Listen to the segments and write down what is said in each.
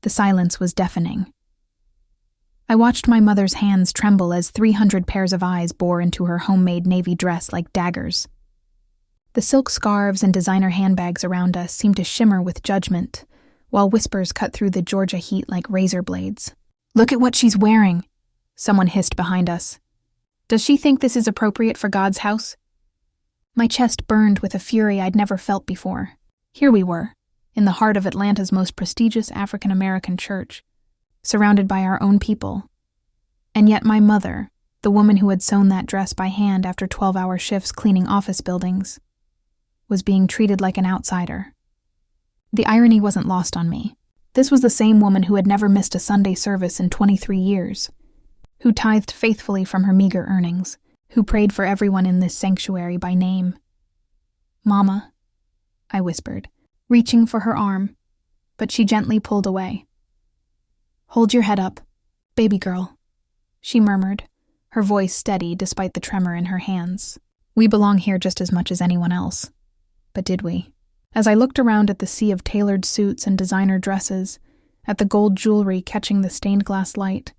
The silence was deafening. I watched my mother's hands tremble as 300 pairs of eyes bore into her homemade navy dress like daggers. The silk scarves and designer handbags around us seemed to shimmer with judgment, while whispers cut through the Georgia heat like razor blades. "Look at what she's wearing," someone hissed behind us. "Does she think this is appropriate for God's house?" My chest burned with a fury I'd never felt before. Here we were, in the heart of Atlanta's most prestigious African-American church, surrounded by our own people. And yet my mother, the woman who had sewn that dress by hand after 12-hour shifts cleaning office buildings, was being treated like an outsider. The irony wasn't lost on me. This was the same woman who had never missed a Sunday service in 23 years, who tithed faithfully from her meager earnings, who prayed for everyone in this sanctuary by name. "Mama," I whispered, reaching for her arm, but she gently pulled away. "Hold your head up, baby girl," she murmured, her voice steady despite the tremor in her hands. We belong here just as much as anyone else. But did we? As I looked around at the sea of tailored suits and designer dresses, at the gold jewelry catching the stained glass light,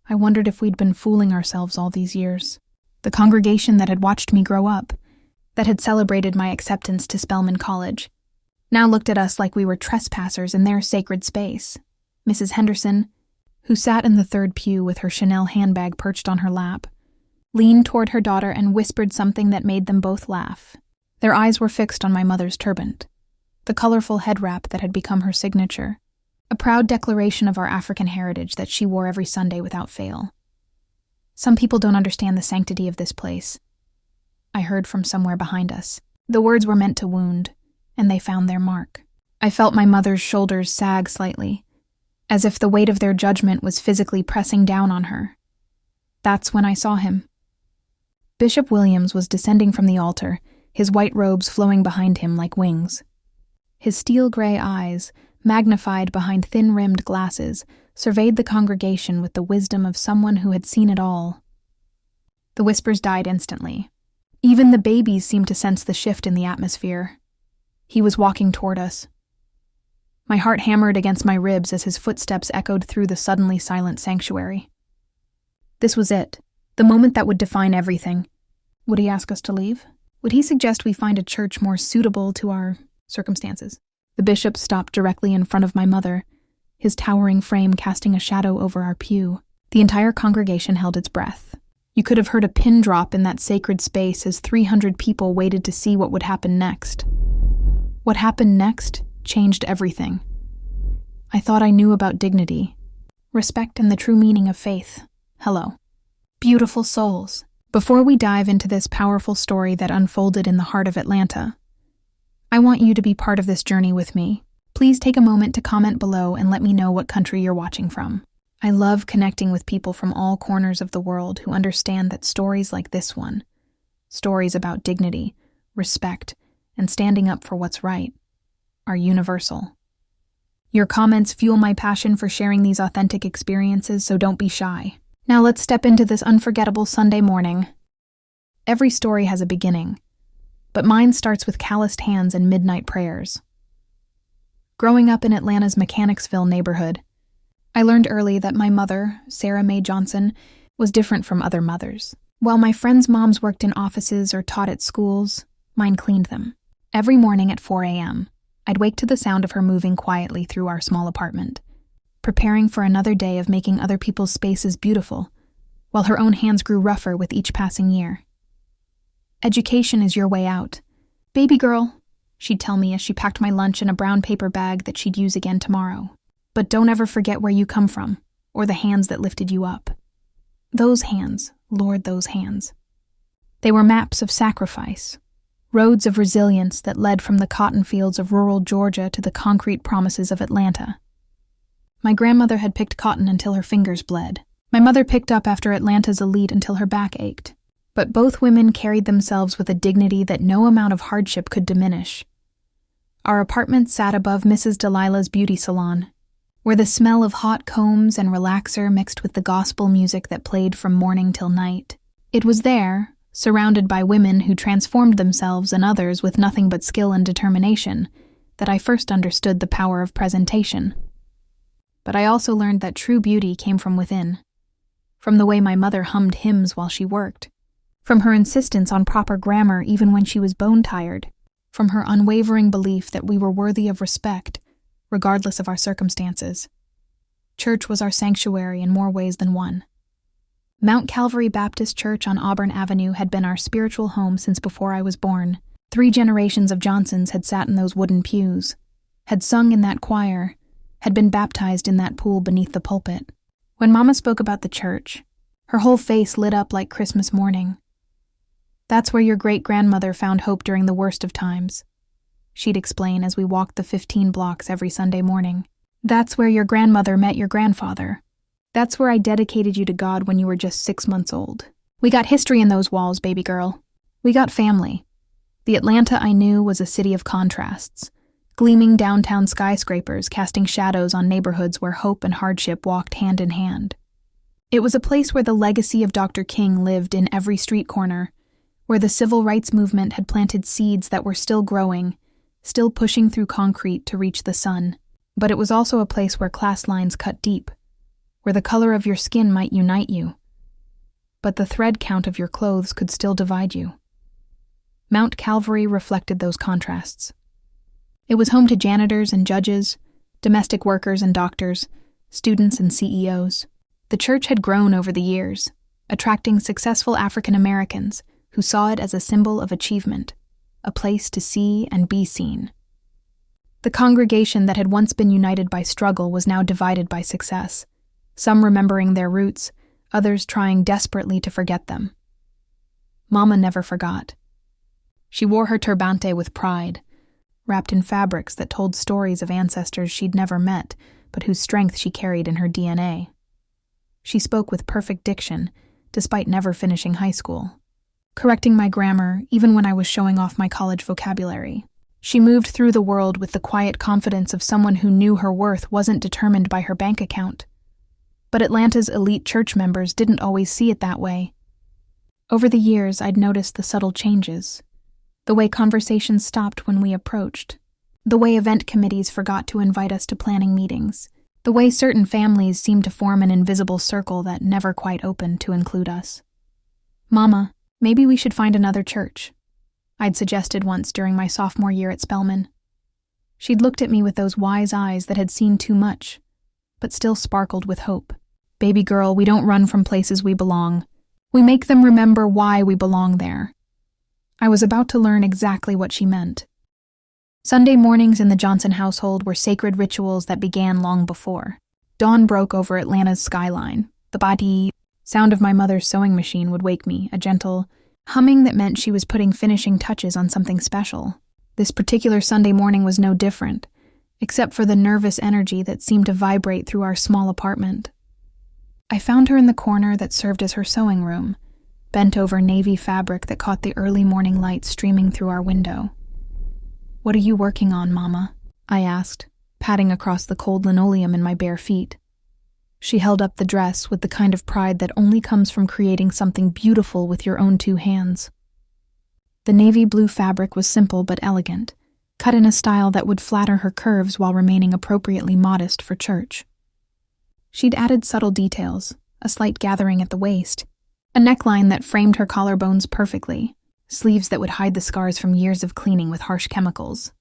I wondered if we'd been fooling ourselves all these years. The congregation that had watched me grow up, that had celebrated my acceptance to Spelman College, now looked at us like we were trespassers in their sacred space. Mrs. Henderson, who sat in the third pew with her Chanel handbag perched on her lap, leaned toward her daughter and whispered something that made them both laugh. Their eyes were fixed on my mother's turban, the colorful head wrap that had become her signature, a proud declaration of our African heritage that she wore every Sunday without fail. "Some people don't understand the sanctity of this place," I heard from somewhere behind us. The words were meant to wound, and they found their mark. I felt my mother's shoulders sag slightly, as if the weight of their judgment was physically pressing down on her. That's when I saw him. Bishop Williams was descending from the altar, his white robes flowing behind him like wings. His steel-gray eyes, magnified behind thin-rimmed glasses, surveyed the congregation with the wisdom of someone who had seen it all. The whispers died instantly. Even the babies seemed to sense the shift in the atmosphere. He was walking toward us. My heart hammered against my ribs as his footsteps echoed through the suddenly silent sanctuary. This was it, the moment that would define everything. Would he ask us to leave? Would he suggest we find a church more suitable to our circumstances? The bishop stopped directly in front of my mother, his towering frame casting a shadow over our pew. The entire congregation held its breath. You could have heard a pin drop in that sacred space as 300 people waited to see what would happen next. What happened next changed everything. I thought I knew about dignity, respect, and the true meaning of faith. Hello. Beautiful souls. Before we dive into this powerful story that unfolded in the heart of Atlanta, I want you to be part of this journey with me. Please take a moment to comment below and let me know what country you're watching from. I love connecting with people from all corners of the world who understand that stories like this one, stories about dignity, respect, and standing up for what's right, are universal. Your comments fuel my passion for sharing these authentic experiences, so don't be shy. Now let's step into this unforgettable Sunday morning. Every story has a beginning, but mine starts with calloused hands and midnight prayers. Growing up in Atlanta's Mechanicsville neighborhood, I learned early that my mother, Sarah Mae Johnson, was different from other mothers. While my friends' moms worked in offices or taught at schools, mine cleaned them. Every morning at 4 a.m., I'd wake to the sound of her moving quietly through our small apartment, preparing for another day of making other people's spaces beautiful, while her own hands grew rougher with each passing year. "Education is your way out. Baby girl," she'd tell me as she packed my lunch in a brown paper bag that she'd use again tomorrow. "But don't ever forget where you come from, or the hands that lifted you up." Those hands, Lord, those hands. They were maps of sacrifice, roads of resilience that led from the cotton fields of rural Georgia to the concrete promises of Atlanta. My grandmother had picked cotton until her fingers bled. My mother picked up after Atlanta's elite until her back ached. But both women carried themselves with a dignity that no amount of hardship could diminish. Our apartment sat above Mrs. Delilah's beauty salon, where the smell of hot combs and relaxer mixed with the gospel music that played from morning till night. It was there, surrounded by women who transformed themselves and others with nothing but skill and determination, that I first understood the power of presentation. but I also learned that true beauty came from within. From the way my mother hummed hymns while she worked. From her insistence on proper grammar even when she was bone-tired. From her unwavering belief that we were worthy of respect, regardless of our circumstances. Church was our sanctuary in more ways than one. Mount Calvary Baptist Church on Auburn Avenue had been our spiritual home since before I was born. 3 generations of Johnsons had sat in those wooden pews, had sung in that choir, had been baptized in that pool beneath the pulpit. When Mama spoke about the church, her whole face lit up like Christmas morning. That's where your great-grandmother found hope during the worst of times, she'd explain as we walked the 15 blocks every Sunday morning. That's where your grandmother met your grandfather. That's where I dedicated you to God when you were just 6 months old. We got history in those walls, baby girl. We got family. The Atlanta I knew was a city of contrasts, gleaming downtown skyscrapers casting shadows on neighborhoods where hope and hardship walked hand in hand. It was a place where the legacy of Dr. King lived in every street corner, where the civil rights movement had planted seeds that were still growing, still pushing through concrete to reach the sun. But it was also a place where class lines cut deep, where the color of your skin might unite you, but the thread count of your clothes could still divide you. Mount Calvary reflected those contrasts. It was home to janitors and judges, domestic workers and doctors, students and CEOs. The church had grown over the years, attracting successful African Americans who saw it as a symbol of achievement, a place to see and be seen. The congregation that had once been united by struggle was now divided by success, some remembering their roots, others trying desperately to forget them. Mama never forgot. She wore her turbante with pride, wrapped in fabrics that told stories of ancestors she'd never met, but whose strength she carried in her DNA. She spoke with perfect diction, despite never finishing high school, correcting my grammar even when I was showing off my college vocabulary. She moved through the world with the quiet confidence of someone who knew her worth wasn't determined by her bank account. But Atlanta's elite church members didn't always see it that way. Over the years, I'd noticed the subtle changes. The way conversations stopped when we approached. The way event committees forgot to invite us to planning meetings. The way certain families seemed to form an invisible circle that never quite opened to include us. Mama, maybe we should find another church, I'd suggested once during my sophomore year at Spelman. She'd looked at me with those wise eyes that had seen too much, but still sparkled with hope. Baby girl, we don't run from places we belong. We make them remember why we belong there. I was about to learn exactly what she meant. Sunday mornings in the Johnson household were sacred rituals that began long before. Dawn broke over Atlanta's skyline. The body sound of my mother's sewing machine would wake me, a gentle humming that meant she was putting finishing touches on something special. This particular Sunday morning was no different, except for the nervous energy that seemed to vibrate through our small apartment. I found her in the corner that served as her sewing room, bent over navy fabric that caught the early morning light streaming through our window. "What are you working on, Mama?" I asked, patting across the cold linoleum in my bare feet. She held up the dress with the kind of pride that only comes from creating something beautiful with your own 2 hands. The navy blue fabric was simple but elegant, cut in a style that would flatter her curves while remaining appropriately modest for church. She'd added subtle details, a slight gathering at the waist, a neckline that framed her collarbones perfectly, sleeves that would hide the scars from years of cleaning with harsh chemicals.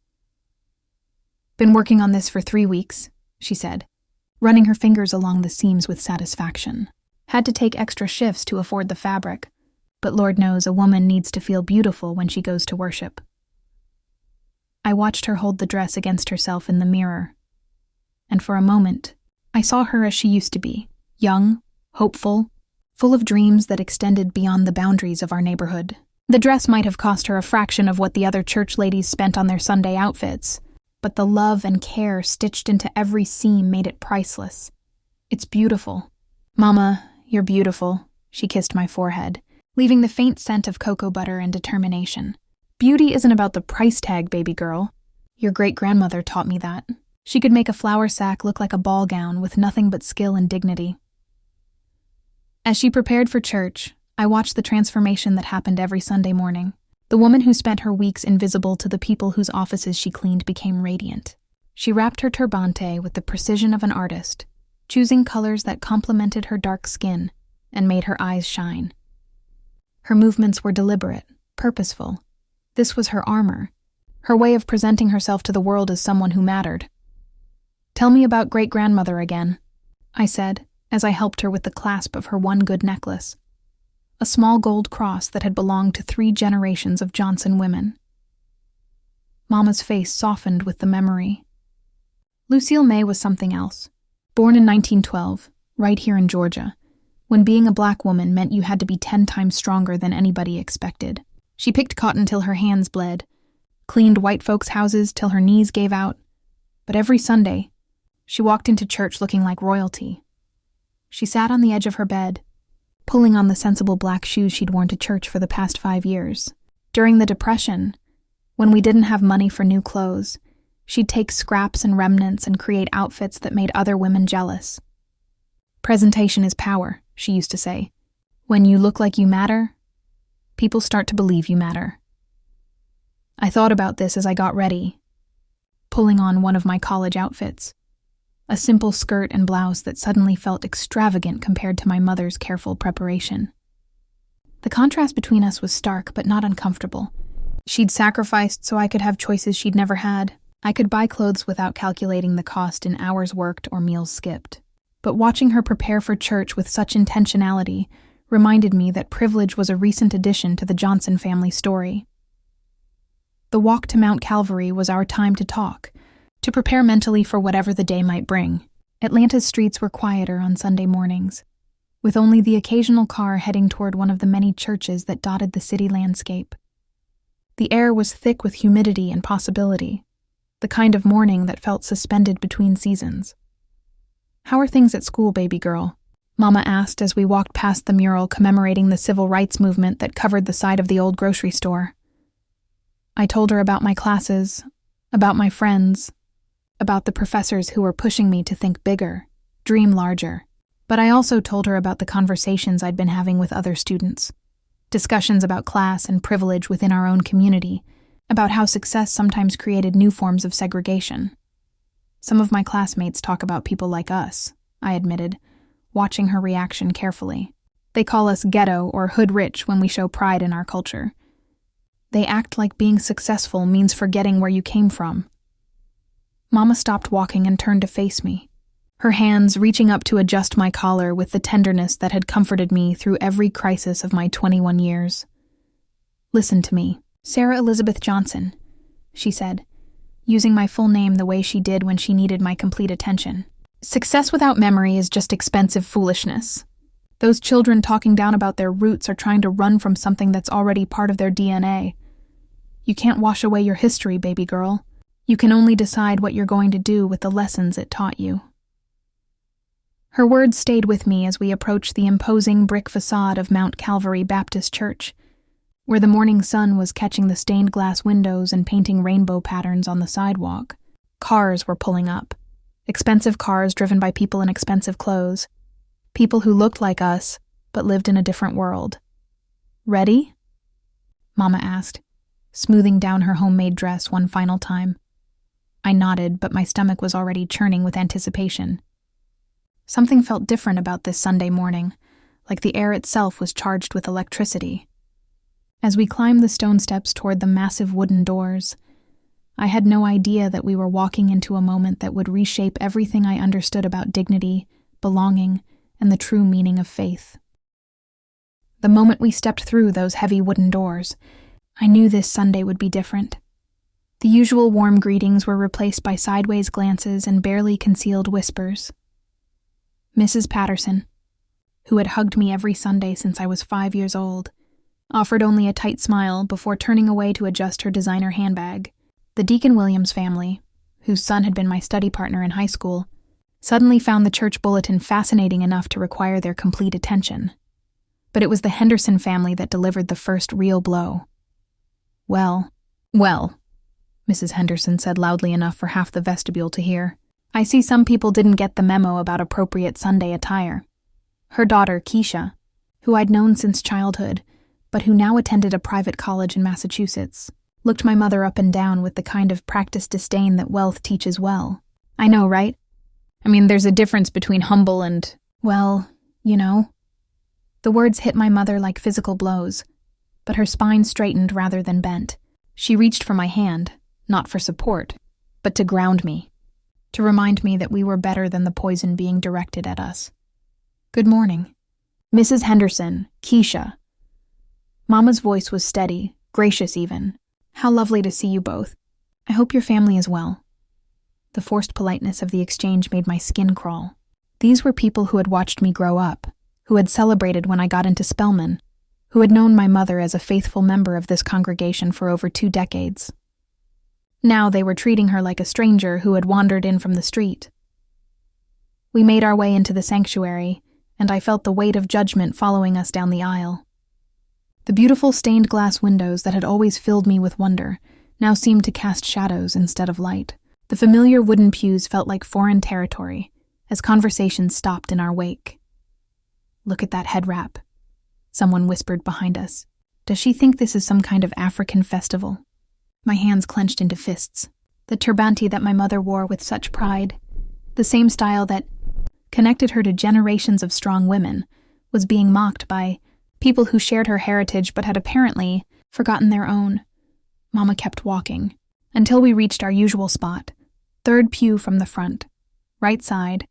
"Been working on this for 3 weeks," she said, running her fingers along the seams with satisfaction. "Had to take extra shifts to afford the fabric, but Lord knows a woman needs to feel beautiful when she goes to worship." I watched her hold the dress against herself in the mirror, and for a moment, I saw her as she used to be, young, hopeful, full of dreams that extended beyond the boundaries of our neighborhood. The dress might have cost her a fraction of what the other church ladies spent on their Sunday outfits, but the love and care stitched into every seam made it priceless. "It's beautiful." "Mama, you're beautiful," she kissed my forehead, leaving the faint scent of cocoa butter and determination. "Beauty isn't about the price tag, baby girl. Your great-grandmother taught me that. She could make a flour sack look like a ball gown with nothing but skill and dignity." As she prepared for church, I watched the transformation that happened every Sunday morning. The woman who spent her weeks invisible to the people whose offices she cleaned became radiant. She wrapped her turbante with the precision of an artist, choosing colors that complemented her dark skin and made her eyes shine. Her movements were deliberate, purposeful. This was her armor, her way of presenting herself to the world as someone who mattered. "Tell me about great-grandmother again," I said, as I helped her with the clasp of her one good necklace, a small gold cross that had belonged to 3 generations of Johnson women. Mama's face softened with the memory. Lucille May was something else. Born in 1912, right here in Georgia, when being a black woman meant you had to be 10 times stronger than anybody expected. She picked cotton till her hands bled, cleaned white folks' houses till her knees gave out, but every Sunday, she walked into church looking like royalty. She sat on the edge of her bed, pulling on the sensible black shoes she'd worn to church for the past 5 years. During the Depression, when we didn't have money for new clothes, she'd take scraps and remnants and create outfits that made other women jealous. "Presentation is power," she used to say. "When you look like you matter, people start to believe you matter." I thought about this as I got ready, pulling on one of my college outfits, a simple skirt and blouse that suddenly felt extravagant compared to my mother's careful preparation. The contrast between us was stark but not uncomfortable. She'd sacrificed so I could have choices she'd never had. I could buy clothes without calculating the cost in hours worked or meals skipped. But watching her prepare for church with such intentionality reminded me that privilege was a recent addition to the Johnson family story. The walk to Mount Calvary was our time to talk, to prepare mentally for whatever the day might bring. Atlanta's streets were quieter on Sunday mornings, with only the occasional car heading toward one of the many churches that dotted the city landscape. The air was thick with humidity and possibility, the kind of morning that felt suspended between seasons. "How are things at school, baby girl?" Mama asked as we walked past the mural commemorating the civil rights movement that covered the side of the old grocery store. I told her about my classes, about my friends, about the professors who were pushing me to think bigger, dream larger. But I also told her about the conversations I'd been having with other students, discussions about class and privilege within our own community, about how success sometimes created new forms of segregation. "Some of my classmates talk about people like us," I admitted, watching her reaction carefully. "They call us ghetto or hood rich when we show pride in our culture. They act like being successful means forgetting where you came from." Mama stopped walking and turned to face me, her hands reaching up to adjust my collar with the tenderness that had comforted me through every crisis of my 21 years. "Listen to me, Sarah Elizabeth Johnson," she said, using my full name the way she did when she needed my complete attention. "Success without memory is just expensive foolishness. Those children talking down about their roots are trying to run from something that's already part of their DNA. You can't wash away your history, baby girl. You can only decide what you're going to do with the lessons it taught you." Her words stayed with me as we approached the imposing brick facade of Mount Calvary Baptist Church, where the morning sun was catching the stained glass windows and painting rainbow patterns on the sidewalk. Cars were pulling up, expensive cars driven by people in expensive clothes, people who looked like us but lived in a different world. "Ready?" Mama asked, smoothing down her homemade dress one final time. I nodded, but my stomach was already churning with anticipation. Something felt different about this Sunday morning, like the air itself was charged with electricity. As we climbed the stone steps toward the massive wooden doors, I had no idea that we were walking into a moment that would reshape everything I understood about dignity, belonging, and the true meaning of faith. The moment we stepped through those heavy wooden doors, I knew this Sunday would be different. The usual warm greetings were replaced by sideways glances and barely concealed whispers. Mrs. Patterson, who had hugged me every Sunday since I was 5 years old, offered only a tight smile before turning away to adjust her designer handbag. The Deacon Williams family, whose son had been my study partner in high school, suddenly found the church bulletin fascinating enough to require their complete attention. But it was the Henderson family that delivered the first real blow. Well, Mrs. Henderson said loudly enough for half the vestibule to hear. "I see some people didn't get the memo about appropriate Sunday attire." Her daughter, Keisha, who I'd known since childhood, but who now attended a private college in Massachusetts, looked my mother up and down with the kind of practiced disdain that wealth teaches well. "I know, right? There's a difference between humble and, well, you know. The words hit my mother like physical blows, but her spine straightened rather than bent. She reached for my hand, not for support, but to ground me, to remind me that we were better than the poison being directed at us. Good morning. Mrs. Henderson, Keisha. Mama's voice was steady, gracious even. How lovely to see you both. I hope your family is well. The forced politeness of the exchange made my skin crawl. These were people who had watched me grow up, who had celebrated when I got into Spelman, who had known my mother as a faithful member of this congregation for over 2 decades. Now they were treating her like a stranger who had wandered in from the street. We made our way into the sanctuary, and I felt the weight of judgment following us down the aisle. The beautiful stained glass windows that had always filled me with wonder now seemed to cast shadows instead of light. The familiar wooden pews felt like foreign territory as conversations stopped in our wake. Look at that head wrap, someone whispered behind us. Does she think this is some kind of African festival? My hands clenched into fists. The turbante that my mother wore with such pride, the same style that connected her to generations of strong women, was being mocked by people who shared her heritage but had apparently forgotten their own. Mama kept walking until we reached our usual spot, 3rd pew from the front, right side,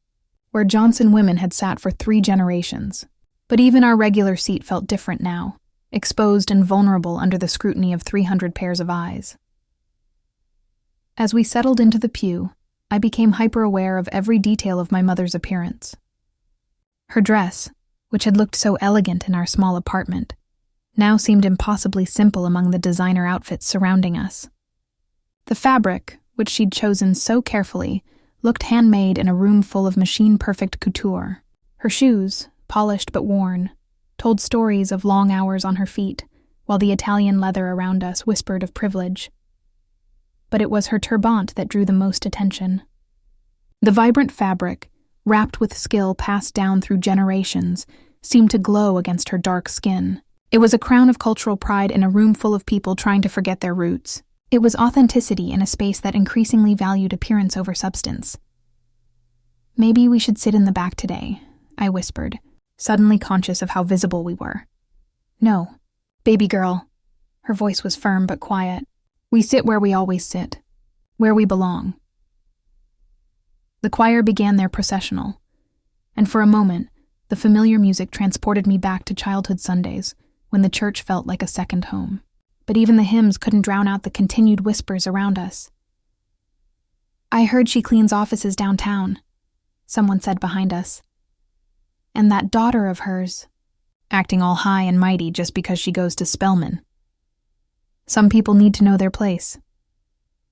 where Johnson women had sat for 3 generations. But even our regular seat felt different now, exposed and vulnerable under the scrutiny of 300 pairs of eyes. As we settled into the pew, I became hyper-aware of every detail of my mother's appearance. Her dress, which had looked so elegant in our small apartment, now seemed impossibly simple among the designer outfits surrounding us. The fabric, which she'd chosen so carefully, looked handmade in a room full of machine-perfect couture. Her shoes, polished but worn, told stories of long hours on her feet, while the Italian leather around us whispered of privilege. But it was her turbante that drew the most attention. The vibrant fabric, wrapped with skill passed down through generations, seemed to glow against her dark skin. It was a crown of cultural pride in a room full of people trying to forget their roots. It was authenticity in a space that increasingly valued appearance over substance. Maybe we should sit in the back today, I whispered, suddenly conscious of how visible we were. No, baby girl. Her voice was firm but quiet. We sit where we always sit, where we belong. The choir began their processional, and for a moment, the familiar music transported me back to childhood Sundays, when the church felt like a second home. But even the hymns couldn't drown out the continued whispers around us. I heard she cleans offices downtown, someone said behind us. And that daughter of hers, acting all high and mighty just because she goes to Spelman. Some people need to know their place.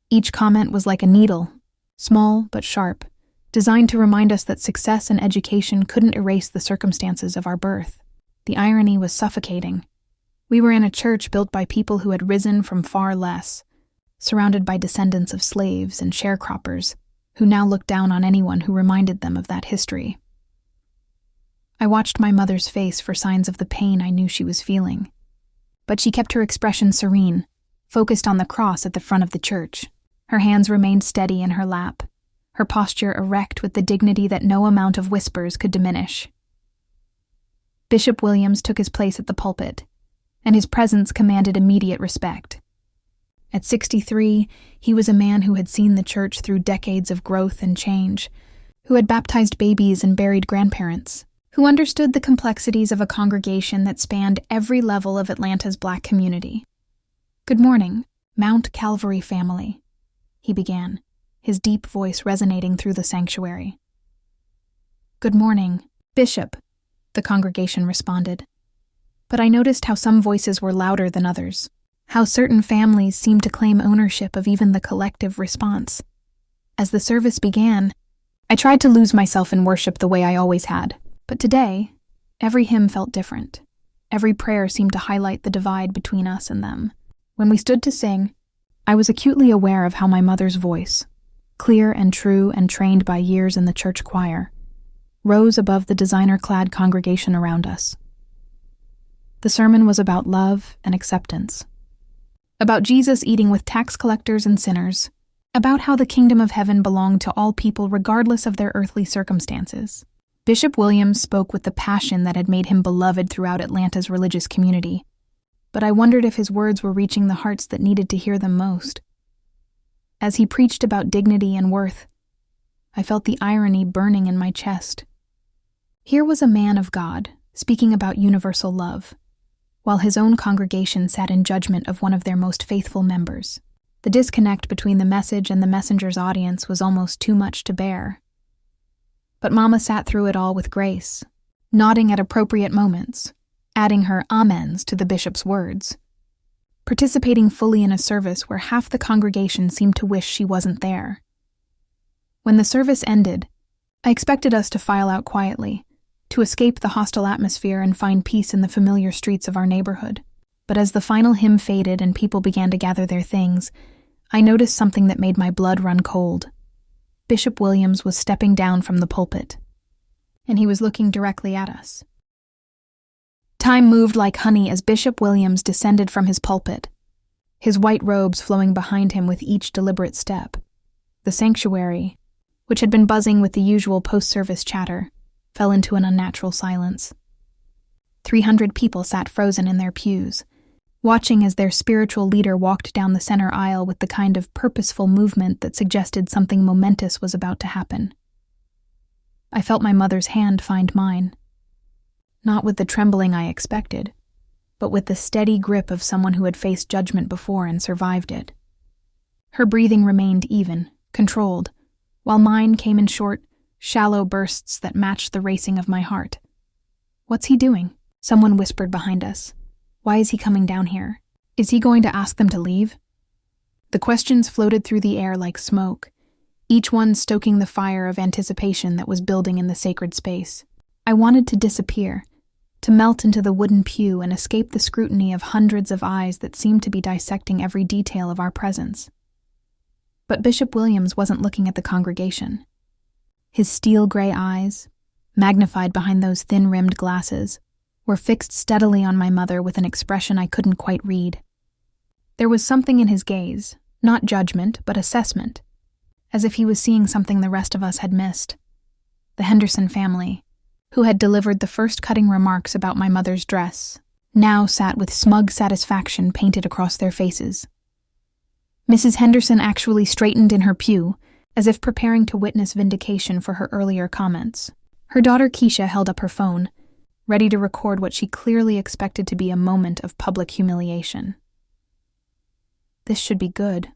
Each comment was like a needle, small but sharp, designed to remind us that success and education couldn't erase the circumstances of our birth. The irony was suffocating. We were in a church built by people who had risen from far less, surrounded by descendants of slaves and sharecroppers, who now looked down on anyone who reminded them of that history. I watched my mother's face for signs of the pain I knew she was feeling, but she kept her expression serene, focused on the cross at the front of the church. Her hands remained steady in her lap, her posture erect with the dignity that no amount of whispers could diminish. Bishop Williams took his place at the pulpit, and his presence commanded immediate respect. At 63, he was a man who had seen the church through decades of growth and change, who had baptized babies and buried grandparents, who understood the complexities of a congregation that spanned every level of Atlanta's Black community. "Good morning, Mount Calvary family," he began, his deep voice resonating through the sanctuary. "Good morning, Bishop," the congregation responded. But I noticed how some voices were louder than others, how certain families seemed to claim ownership of even the collective response. As the service began, I tried to lose myself in worship the way I always had, but today, every hymn felt different. Every prayer seemed to highlight the divide between us and them. When we stood to sing, I was acutely aware of how my mother's voice, clear and true and trained by years in the church choir, rose above the designer-clad congregation around us. The sermon was about love and acceptance, about Jesus eating with tax collectors and sinners, about how the kingdom of heaven belonged to all people regardless of their earthly circumstances. Bishop Williams spoke with the passion that had made him beloved throughout Atlanta's religious community, but I wondered if his words were reaching the hearts that needed to hear them most. As he preached about dignity and worth, I felt the irony burning in my chest. Here was a man of God speaking about universal love, while his own congregation sat in judgment of one of their most faithful members. The disconnect between the message and the messenger's audience was almost too much to bear. But Mama sat through it all with grace, nodding at appropriate moments, adding her amens to the bishop's words, participating fully in a service where half the congregation seemed to wish she wasn't there. When the service ended, I expected us to file out quietly, to escape the hostile atmosphere and find peace in the familiar streets of our neighborhood. But as the final hymn faded and people began to gather their things, I noticed something that made my blood run cold. Bishop Williams was stepping down from the pulpit, and he was looking directly at us. Time moved like honey as Bishop Williams descended from his pulpit, his white robes flowing behind him with each deliberate step. The sanctuary, which had been buzzing with the usual post-service chatter, fell into an unnatural silence. 300 people sat frozen in their pews, watching as their spiritual leader walked down the center aisle with the kind of purposeful movement that suggested something momentous was about to happen. I felt my mother's hand find mine, not with the trembling I expected, but with the steady grip of someone who had faced judgment before and survived it. Her breathing remained even, controlled, while mine came in short, shallow bursts that matched the racing of my heart. "What's he doing?" Someone whispered behind us. "Why is he coming down here? Is he going to ask them to leave?" The questions floated through the air like smoke, each one stoking the fire of anticipation that was building in the sacred space. I wanted to disappear, to melt into the wooden pew and escape the scrutiny of hundreds of eyes that seemed to be dissecting every detail of our presence. But Bishop Williams wasn't looking at the congregation. His steel-gray eyes, magnified behind those thin-rimmed glasses, were fixed steadily on my mother with an expression I couldn't quite read. There was something in his gaze, not judgment, but assessment, as if he was seeing something the rest of us had missed. The Henderson family, who had delivered the first cutting remarks about my mother's dress, now sat with smug satisfaction painted across their faces. Mrs. Henderson actually straightened in her pew, as if preparing to witness vindication for her earlier comments. Her daughter Keisha held up her phone, ready to record what she clearly expected to be a moment of public humiliation. "This should be good,"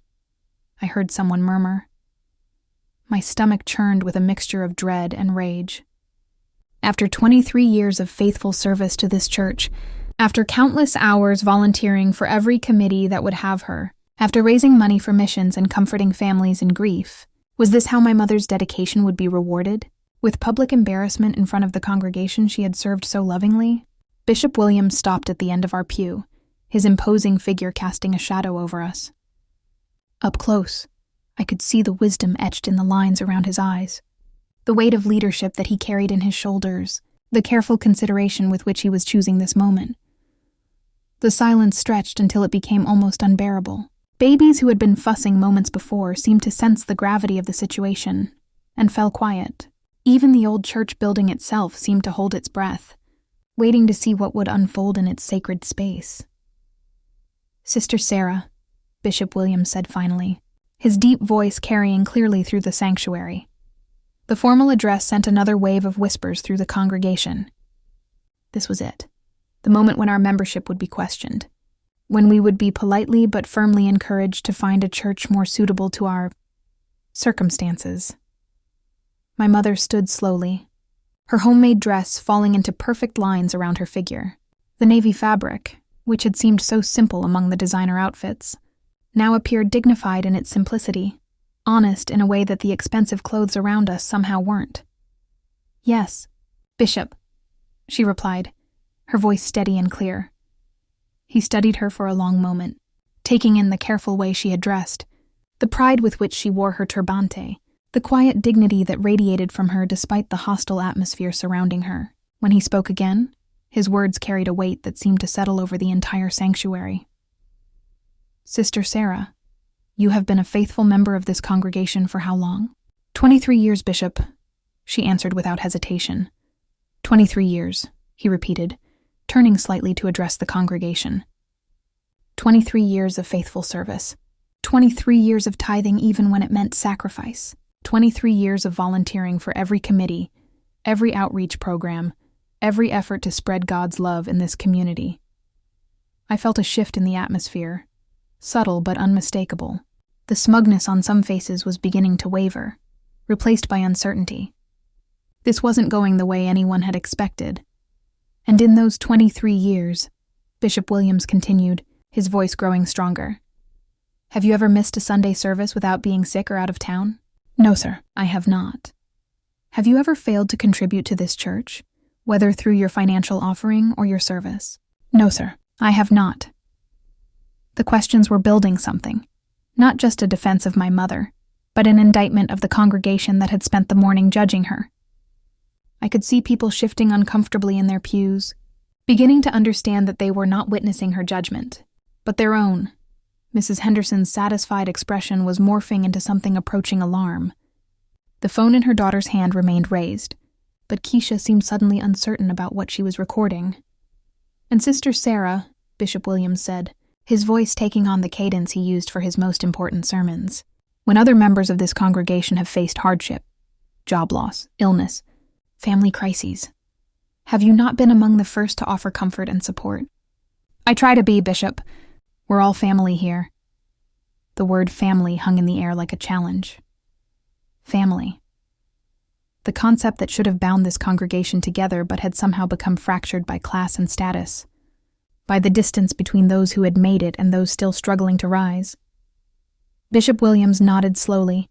I heard someone murmur. My stomach churned with a mixture of dread and rage. After 23 years of faithful service to this church, after countless hours volunteering for every committee that would have her, after raising money for missions and comforting families in grief, was this how my mother's dedication would be rewarded? With public embarrassment in front of the congregation she had served so lovingly? Bishop Williams stopped at the end of our pew, his imposing figure casting a shadow over us. Up close, I could see the wisdom etched in the lines around his eyes, the weight of leadership that he carried in his shoulders, the careful consideration with which he was choosing this moment. The silence stretched until it became almost unbearable. Babies who had been fussing moments before seemed to sense the gravity of the situation and fell quiet. Even the old church building itself seemed to hold its breath, waiting to see what would unfold in its sacred space. "Sister Sarah," Bishop Williams said finally, his deep voice carrying clearly through the sanctuary. The formal address sent another wave of whispers through the congregation. This was it, the moment when our membership would be questioned, when we would be politely but firmly encouraged to find a church more suitable to our circumstances. My mother stood slowly, her homemade dress falling into perfect lines around her figure. The navy fabric, which had seemed so simple among the designer outfits, now appeared dignified in its simplicity, honest in a way that the expensive clothes around us somehow weren't. "Yes, Bishop," she replied, her voice steady and clear. He studied her for a long moment, taking in the careful way she had dressed, the pride with which she wore her turbante, the quiet dignity that radiated from her despite the hostile atmosphere surrounding her. When he spoke again, his words carried a weight that seemed to settle over the entire sanctuary. "Sister Sarah, You have been a faithful member of this congregation for how long? 23 years, Bishop, she answered without hesitation. 23 years, he repeated, turning slightly to address the congregation. 23 years of faithful service. 23 years of tithing even when it meant sacrifice. 23 years of volunteering for every committee, every outreach program, every effort to spread God's love in this community. I felt a shift in the atmosphere, subtle but unmistakable. The smugness on some faces was beginning to waver, replaced by uncertainty. This wasn't going the way anyone had expected. And in those 23 years, Bishop Williams continued, his voice growing stronger. Have you ever missed a Sunday service without being sick or out of town? No, sir, I have not. Have you ever failed to contribute to this church, whether through your financial offering or your service? No, sir, I have not. The questions were building something, not just a defense of my mother, but an indictment of the congregation that had spent the morning judging her. I could see people shifting uncomfortably in their pews, beginning to understand that they were not witnessing her judgment, but their own. Mrs. Henderson's satisfied expression was morphing into something approaching alarm. The phone in her daughter's hand remained raised, but Keisha seemed suddenly uncertain about what she was recording. And Sister Sarah, Bishop Williams said, his voice taking on the cadence he used for his most important sermons. When other members of this congregation have faced hardship, job loss, illness, family crises, have you not been among the first to offer comfort and support? I try to be, Bishop. We're all family here. The word family hung in the air like a challenge. Family. The concept that should have bound this congregation together but had somehow become fractured by class and status, by the distance between those who had made it and those still struggling to rise. Bishop Williams nodded slowly,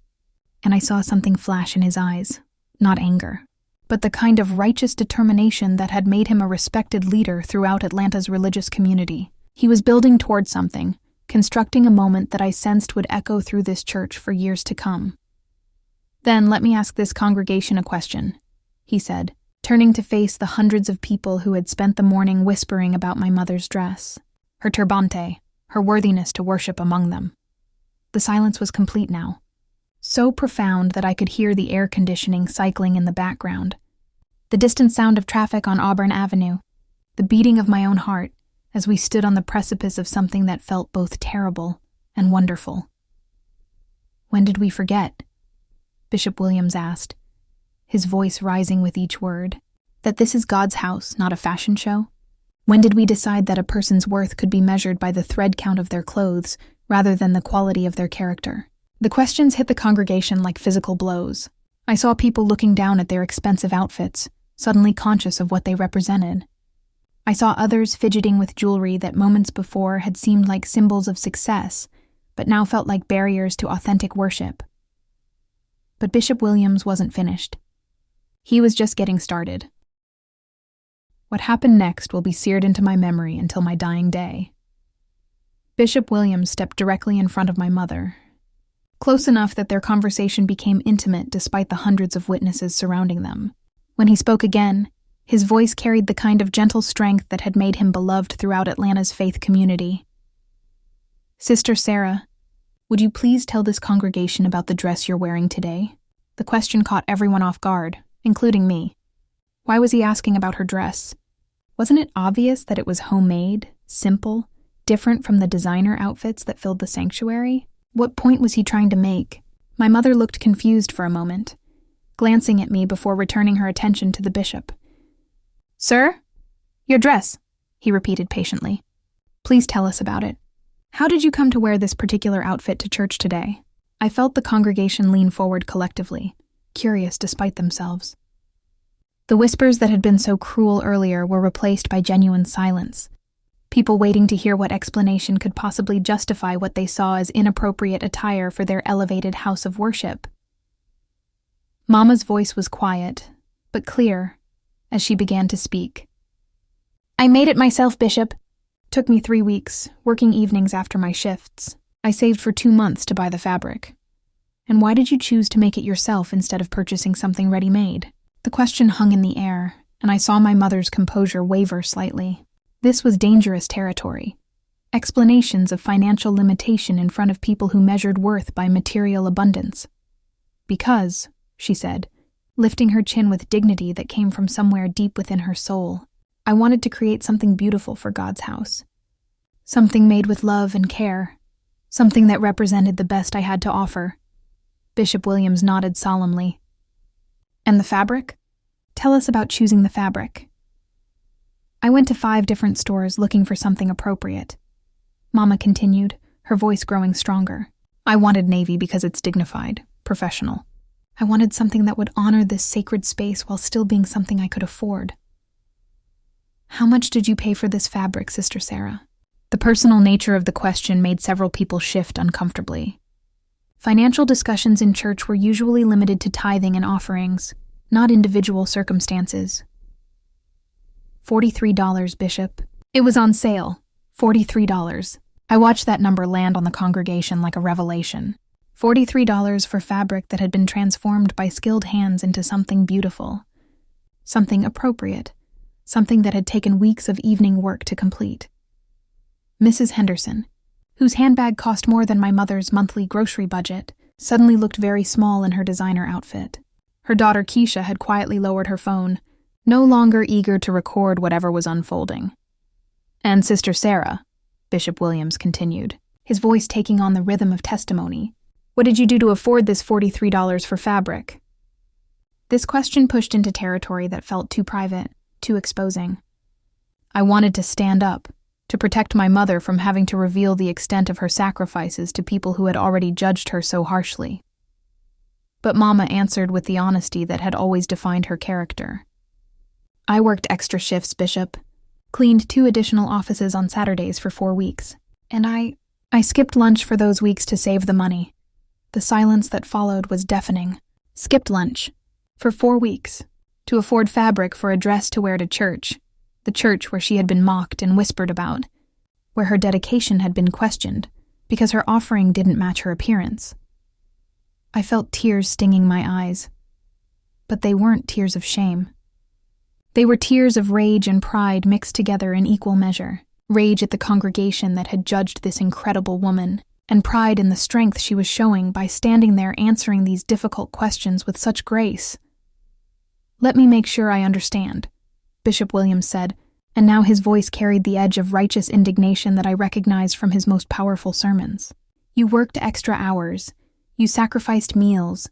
and I saw something flash in his eyes, not anger, but the kind of righteous determination that had made him a respected leader throughout Atlanta's religious community. He was building toward something, constructing a moment that I sensed would echo through this church for years to come. Then let me ask this congregation a question, he said, turning to face the hundreds of people who had spent the morning whispering about my mother's dress, her turbante, her worthiness to worship among them. The silence was complete now, so profound that I could hear the air conditioning cycling in the background, the distant sound of traffic on Auburn Avenue, the beating of my own heart, as we stood on the precipice of something that felt both terrible and wonderful. When did we forget? Bishop Williams asked, his voice rising with each word, that this is God's house, not a fashion show? When did we decide that a person's worth could be measured by the thread count of their clothes rather than the quality of their character? The questions hit the congregation like physical blows. I saw people looking down at their expensive outfits, suddenly conscious of what they represented. I saw others fidgeting with jewelry that moments before had seemed like symbols of success, but now felt like barriers to authentic worship. But Bishop Williams wasn't finished. He was just getting started. What happened next will be seared into my memory until my dying day. Bishop Williams stepped directly in front of my mother, close enough that their conversation became intimate despite the hundreds of witnesses surrounding them. When he spoke again, his voice carried the kind of gentle strength that had made him beloved throughout Atlanta's faith community. Sister Sarah, would you please tell this congregation about the dress you're wearing today? The question caught everyone off guard, including me. Why was he asking about her dress? Wasn't it obvious that it was homemade, simple, different from the designer outfits that filled the sanctuary? What point was he trying to make? My mother looked confused for a moment, glancing at me before returning her attention to the bishop. Sir? Your dress, he repeated patiently. Please tell us about it. How did you come to wear this particular outfit to church today? I felt the congregation lean forward collectively, curious despite themselves. The whispers that had been so cruel earlier were replaced by genuine silence, people waiting to hear what explanation could possibly justify what they saw as inappropriate attire for their elevated house of worship. Mama's voice was quiet, but clear, as she began to speak. I made it myself, Bishop. Took me 3 weeks, working evenings after my shifts. I saved for 2 months to buy the fabric. And why did you choose to make it yourself instead of purchasing something ready-made? The question hung in the air, and I saw my mother's composure waver slightly. This was dangerous territory. explanations of financial limitation in front of people who measured worth by material abundance. Because, she said, lifting her chin with dignity that came from somewhere deep within her soul, I wanted to create something beautiful for God's house. Something made with love and care. Something that represented the best I had to offer. Bishop Williams nodded solemnly. And the fabric? Tell us about choosing the fabric. I went to 5 different stores looking for something appropriate. Mama continued, her voice growing stronger. I wanted navy because it's dignified, professional. I wanted something that would honor this sacred space while still being something I could afford. How much did you pay for this fabric, Sister Sarah? The personal nature of the question made several people shift uncomfortably. Financial discussions in church were usually limited to tithing and offerings, not individual circumstances. $43, Bishop. It was on sale. $43. I watched that number land on the congregation like a revelation. $43 for fabric that had been transformed by skilled hands into something beautiful. Something appropriate. Something that had taken weeks of evening work to complete. Mrs. Henderson, whose handbag cost more than my mother's monthly grocery budget, suddenly looked very small in her designer outfit. Her daughter Keisha had quietly lowered her phone, no longer eager to record whatever was unfolding. And Sister Sarah, Bishop Williams continued, his voice taking on the rhythm of testimony. What did you do to afford this $43 for fabric? This question pushed into territory that felt too private, too exposing. I wanted to stand up, to protect my mother from having to reveal the extent of her sacrifices to people who had already judged her so harshly. But Mama answered with the honesty that had always defined her character. I worked extra shifts, Bishop, cleaned 2 additional offices on Saturdays for 4 weeks, and I skipped lunch for those weeks to save the money. The silence that followed was deafening. Skipped lunch. For 4 weeks. To afford fabric for a dress to wear to church. The church where she had been mocked and whispered about. Where her dedication had been questioned, because her offering didn't match her appearance. I felt tears stinging my eyes. But they weren't tears of shame. They were tears of rage and pride mixed together in equal measure. Rage at the congregation that had judged this incredible woman, and pride in the strength she was showing by standing there answering these difficult questions with such grace. Let me make sure I understand, Bishop Williams said, and now his voice carried the edge of righteous indignation that I recognized from his most powerful sermons. You worked extra hours. You sacrificed meals.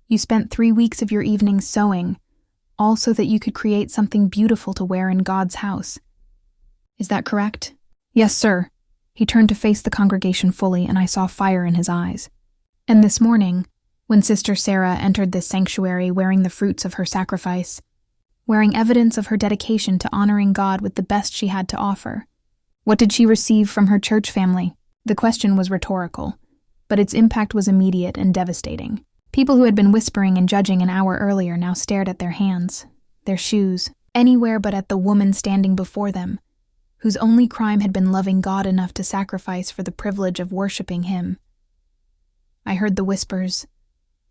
You spent 3 weeks of your evenings sewing, all so that you could create something beautiful to wear in God's house. Is that correct? Yes, sir. He turned to face the congregation fully, and I saw fire in his eyes. And this morning, when Sister Sarah entered this sanctuary wearing the fruits of her sacrifice, wearing evidence of her dedication to honoring God with the best she had to offer, what did she receive from her church family? The question was rhetorical, but its impact was immediate and devastating. People who had been whispering and judging an hour earlier now stared at their hands, their shoes, anywhere but at the woman standing before them, whose only crime had been loving God enough to sacrifice for the privilege of worshiping Him. I heard the whispers.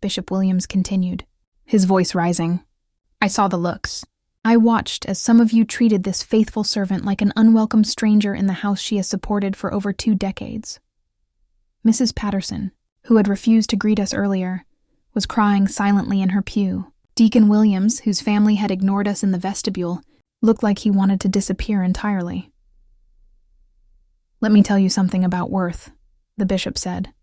Bishop Williams continued, his voice rising. I saw the looks. I watched as some of you treated this faithful servant like an unwelcome stranger in the house she has supported for over 2 decades. Mrs. Patterson, who had refused to greet us earlier, was crying silently in her pew. Deacon Williams, whose family had ignored us in the vestibule, looked like he wanted to disappear entirely. Let me tell you something about worth, the bishop said,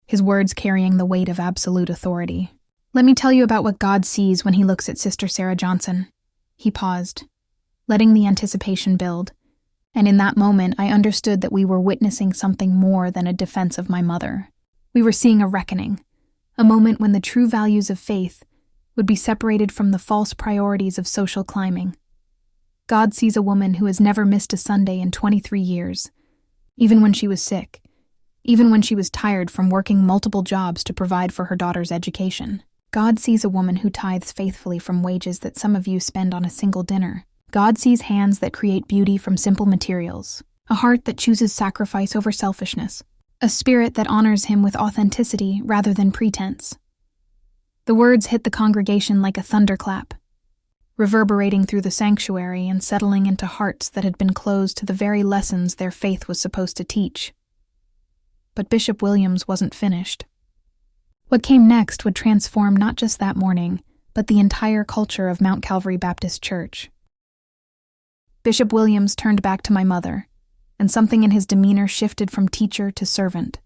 his words carrying the weight of absolute authority. Let me tell you about what God sees when He looks at Sister Sarah Johnson. He paused, letting the anticipation build, and in that moment I understood that we were witnessing something more than a defense of my mother. We were seeing a reckoning, a moment when the true values of faith would be separated from the false priorities of social climbing. God sees a woman who has never missed a Sunday in 23 years, even when she was sick, even when she was tired from working multiple jobs to provide for her daughter's education. God sees a woman who tithes faithfully from wages that some of you spend on a single dinner. God sees hands that create beauty from simple materials, a heart that chooses sacrifice over selfishness, a spirit that honors Him with authenticity rather than pretense. The words hit the congregation like a thunderclap. reverberating through the sanctuary and settling into hearts that had been closed to the very lessons their faith was supposed to teach. But Bishop Williams wasn't finished. What came next would transform not just that morning, but the entire culture of Mount Calvary Baptist Church. Bishop Williams turned back to my mother, and something in his demeanor shifted from teacher to servant,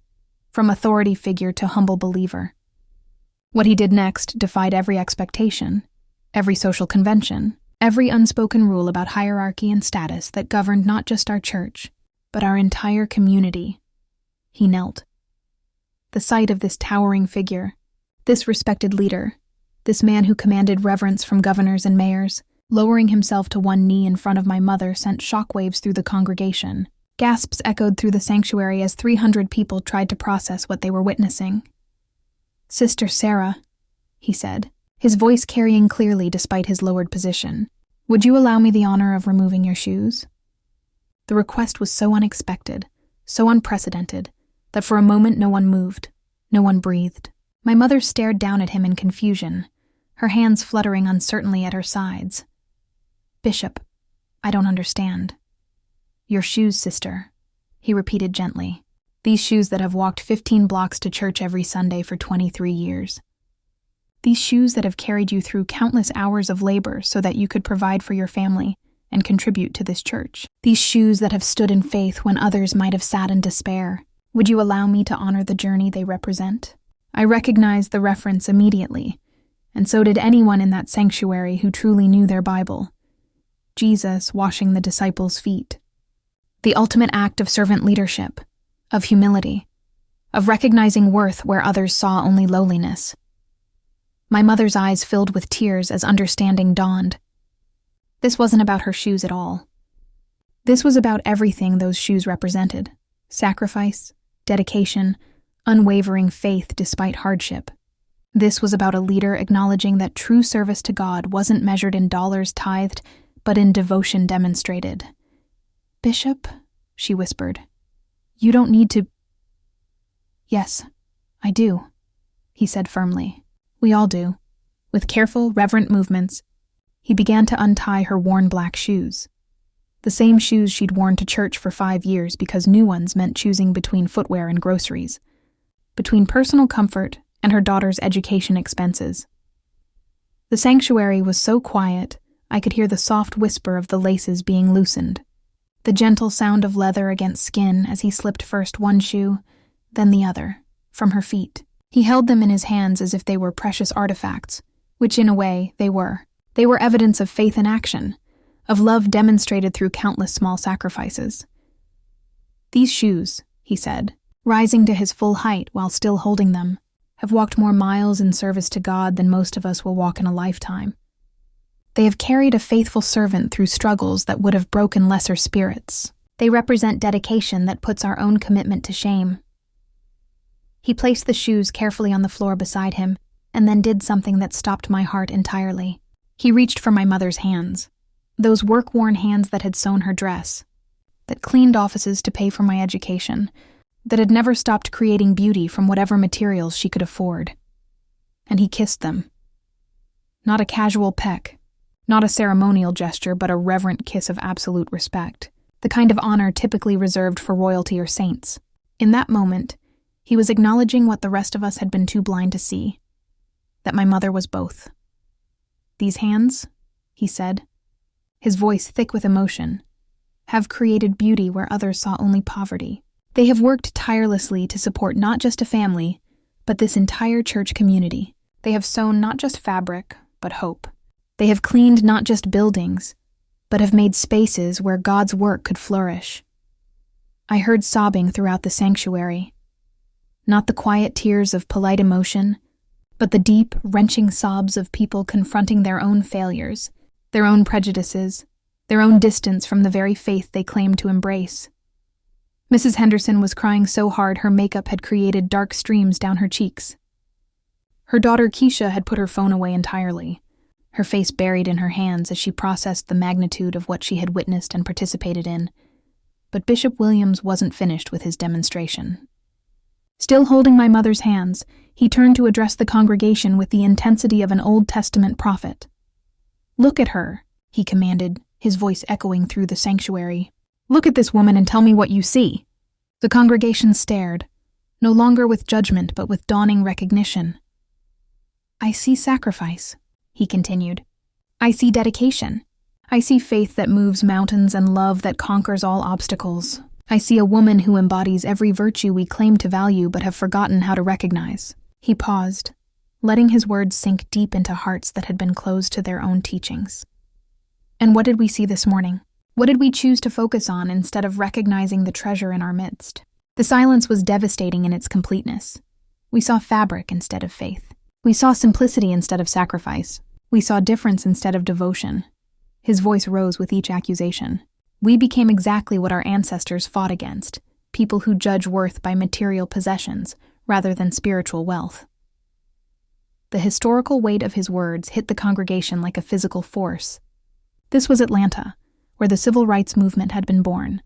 from authority figure to humble believer. What he did next defied every expectation, every social convention, every unspoken rule about hierarchy and status that governed not just our church, but our entire community. He knelt. The sight of this towering figure, this respected leader, this man who commanded reverence from governors and mayors, lowering himself to one knee in front of my mother sent shockwaves through the congregation. Gasps echoed through the sanctuary as 300 people tried to process what they were witnessing. "Sister Sarah," he said, his voice carrying clearly despite his lowered position, "would you allow me the honor of removing your shoes?" The request was so unexpected, so unprecedented, that for a moment no one moved, no one breathed. My mother stared down at him in confusion, her hands fluttering uncertainly at her sides. "Bishop, I don't understand." "Your shoes, sister," he repeated gently. "These shoes that have walked 15 blocks to church every Sunday for 23 years. These shoes that have carried you through countless hours of labor so that you could provide for your family and contribute to this church. These shoes that have stood in faith when others might have sat in despair. Would you allow me to honor the journey they represent?" I recognized the reference immediately, and so did anyone in that sanctuary who truly knew their Bible. Jesus washing the disciples' feet. The ultimate act of servant leadership, of humility, of recognizing worth where others saw only lowliness. My mother's eyes filled with tears as understanding dawned. This wasn't about her shoes at all. This was about everything those shoes represented: sacrifice, dedication, unwavering faith despite hardship. This was about a leader acknowledging that true service to God wasn't measured in dollars tithed, but in devotion demonstrated. "Bishop," she whispered, "you don't need to—" "Yes, I do," he said firmly. "We all do." With careful, reverent movements, he began to untie her worn black shoes. The same shoes she'd worn to church for 5 years because new ones meant choosing between footwear and groceries, between personal comfort and her daughter's education expenses. The sanctuary was so quiet, I could hear the soft whisper of the laces being loosened, the gentle sound of leather against skin as he slipped first one shoe, then the other, from her feet. He held them in his hands as if they were precious artifacts, which in a way they were. They were evidence of faith in action, of love demonstrated through countless small sacrifices. "These shoes," he said, rising to his full height while still holding them, "have walked more miles in service to God than most of us will walk in a lifetime. They have carried a faithful servant through struggles that would have broken lesser spirits. They represent dedication that puts our own commitment to shame." He placed the shoes carefully on the floor beside him, and then did something that stopped my heart entirely. He reached for my mother's hands, those work-worn hands that had sewn her dress, that cleaned offices to pay for my education, that had never stopped creating beauty from whatever materials she could afford. And he kissed them. Not a casual peck, not a ceremonial gesture, but a reverent kiss of absolute respect, the kind of honor typically reserved for royalty or saints. In that moment, he was acknowledging what the rest of us had been too blind to see, that my mother was both. "These hands," he said, his voice thick with emotion, "have created beauty where others saw only poverty. They have worked tirelessly to support not just a family, but this entire church community. They have sewn not just fabric, but hope. They have cleaned not just buildings, but have made spaces where God's work could flourish." I heard sobbing throughout the sanctuary. Not the quiet tears of polite emotion, but the deep, wrenching sobs of people confronting their own failures, their own prejudices, their own distance from the very faith they claimed to embrace. Mrs. Henderson was crying so hard her makeup had created dark streams down her cheeks. Her daughter Keisha had put her phone away entirely, her face buried in her hands as she processed the magnitude of what she had witnessed and participated in. But Bishop Williams wasn't finished with his demonstration. Still holding my mother's hands, he turned to address the congregation with the intensity of an Old Testament prophet. "Look at her," he commanded, his voice echoing through the sanctuary. "Look at this woman and tell me what you see." The congregation stared, no longer with judgment but with dawning recognition. "I see sacrifice," he continued. "I see dedication. I see faith that moves mountains and love that conquers all obstacles. I see a woman who embodies every virtue we claim to value but have forgotten how to recognize." He paused, letting his words sink deep into hearts that had been closed to their own teachings. And what did we see this morning? What did we choose to focus on instead of recognizing the treasure in our midst? The silence was devastating in its completeness. We saw fabric instead of faith. We saw simplicity instead of sacrifice. We saw difference instead of devotion. His voice rose with each accusation. We became exactly what our ancestors fought against, people who judge worth by material possessions rather than spiritual wealth. The historical weight of his words hit the congregation like a physical force. This was Atlanta, where the civil rights movement had been born,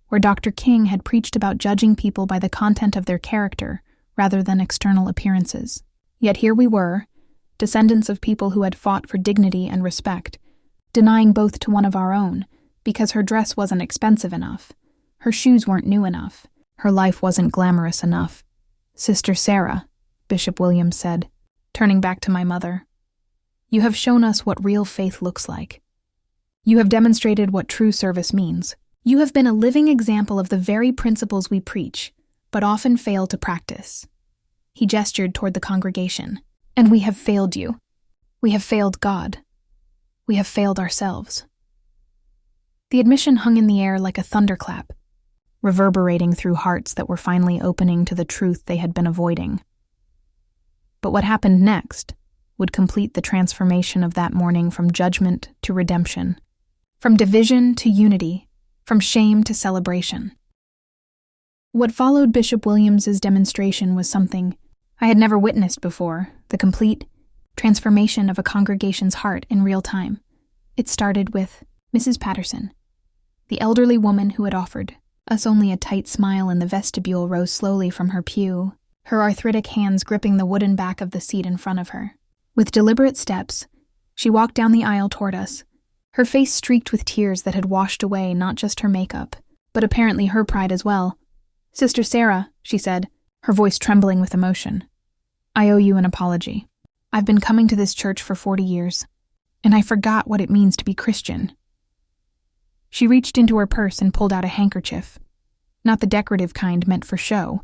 where Dr. King had preached about judging people by the content of their character rather than external appearances. Yet here we were, descendants of people who had fought for dignity and respect, denying both to one of our own because her dress wasn't expensive enough, her shoes weren't new enough, her life wasn't glamorous enough. "Sister Sarah," Bishop Williams said, turning back to my mother, "you have shown us what real faith looks like. You have demonstrated what true service means. You have been a living example of the very principles we preach, but often fail to practice." He gestured toward the congregation. "And we have failed you. We have failed God. We have failed ourselves." The admission hung in the air like a thunderclap, reverberating through hearts that were finally opening to the truth they had been avoiding. But what happened next would complete the transformation of that morning from judgment to redemption, from division to unity, from shame to celebration. What followed Bishop Williams's demonstration was something I had never witnessed before, the complete transformation of a congregation's heart in real time. It started with Mrs. Patterson, the elderly woman who had offered us only a tight smile in the vestibule, rose slowly from her pew, her arthritic hands gripping the wooden back of the seat in front of her. With deliberate steps, she walked down the aisle toward us, her face streaked with tears that had washed away not just her makeup, but apparently her pride as well. "Sister Sarah," she said, her voice trembling with emotion, "I owe you an apology. I've been coming to this church for 40 years, and I forgot what it means to be Christian." She reached into her purse and pulled out a handkerchief, not the decorative kind meant for show,